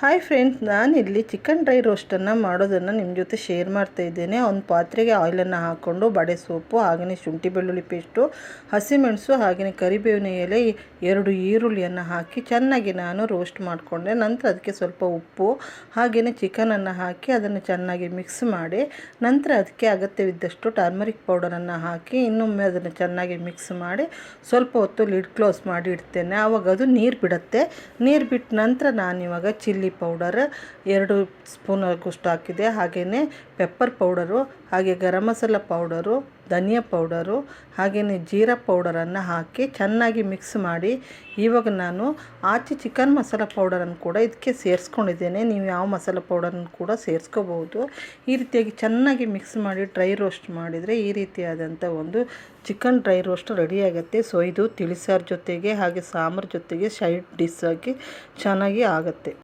Hi friends, ನಾನಿಲ್ಲಿ chicken dry ರೋಸ್ಟನ್ನು ಮಾಡೋದನ್ನು ನಿಮ್ಮ ಜೊತೆ ಶೇರ್ ಮಾಡ್ತಾ ಇದ್ದೇನೆ. ಒಂದು ಪಾತ್ರೆಗೆ ಆಯಿಲನ್ನು ಹಾಕ್ಕೊಂಡು ಬಡೆ ಸೊಪ್ಪು, ಹಾಗೆಯೇ ಶುಂಠಿ ಬೆಳ್ಳುಳ್ಳಿ ಪೇಸ್ಟು, ಹಸಿಮೆಣಸು, ಹಾಗೆಯೇ ಕರಿಬೇವಿನ ಎಲೆ, 2 ಈರುಳ್ಳಿಯನ್ನು ಹಾಕಿ ಚೆನ್ನಾಗಿ ನಾನು ರೋಸ್ಟ್ ಮಾಡಿಕೊಂಡೆ. ನಂತರ ಅದಕ್ಕೆ ಸ್ವಲ್ಪ ಉಪ್ಪು ಹಾಗೆಯೇ ಚಿಕನನ್ನು ಹಾಕಿ ಅದನ್ನು ಚೆನ್ನಾಗಿ ಮಿಕ್ಸ್ ಮಾಡಿ, ನಂತರ ಅದಕ್ಕೆ ಅಗತ್ಯವಿದ್ದಷ್ಟು ಟರ್ಮರಿಕ್ ಪೌಡರನ್ನು ಹಾಕಿ ಇನ್ನೊಮ್ಮೆ ಅದನ್ನು ಚೆನ್ನಾಗಿ ಮಿಕ್ಸ್ ಮಾಡಿ ಸ್ವಲ್ಪ ಹೊತ್ತು ಲಿಡ್ ಕ್ಲೋಸ್ ಮಾಡಿ ಇಡ್ತೇನೆ. ಆವಾಗ ಅದು ನೀರು ಬಿಡುತ್ತೆ. ನೀರು ಬಿಟ್ಟ ನಂತರ ನಾನಿವಾಗ ಚಿಲ್ಲಿ ಪೌಡರ್ 2 ಸ್ಪೂನ್ ಆಗುವಷ್ಟು ಹಾಕಿದೆ. ಹಾಗೆಯೇ ಪೆಪ್ಪರ್ ಪೌಡರು, ಹಾಗೆ ಗರಂ ಮಸಾಲ ಪೌಡರು, ಧನಿಯಾ ಪೌಡರು, ಹಾಗೆಯೇ ಜೀರಾ ಪೌಡರನ್ನು ಹಾಕಿ ಚೆನ್ನಾಗಿ ಮಿಕ್ಸ್ ಮಾಡಿ, ಇವಾಗ ನಾನು ಆಚೆ ಚಿಕನ್ ಮಸಾಲ ಪೌಡರನ್ನು ಕೂಡ ಇದಕ್ಕೆ ಸೇರಿಸ್ಕೊಂಡಿದ್ದೇನೆ. ನೀವು ಯಾವ ಮಸಾಲ ಪೌಡರನ್ನು ಕೂಡ ಸೇರಿಸ್ಕೋಬಹುದು. ಈ ರೀತಿಯಾಗಿ ಚೆನ್ನಾಗಿ ಮಿಕ್ಸ್ ಮಾಡಿ ಡ್ರೈ ರೋಸ್ಟ್ ಮಾಡಿದರೆ ಈ ರೀತಿಯಾದಂಥ ಒಂದು ಚಿಕನ್ ಡ್ರೈ ರೋಸ್ಟ್ ರೆಡಿಯಾಗುತ್ತೆ. ಸೊ ಇದು ತಿಳಿಸಾರು ಜೊತೆಗೆ ಹಾಗೆ ಸಾಂಬಾರು ಜೊತೆಗೆ ಸೈಡ್ ಡಿಶ್ ಆಗಿ ಚೆನ್ನಾಗಿ ಆಗುತ್ತೆ.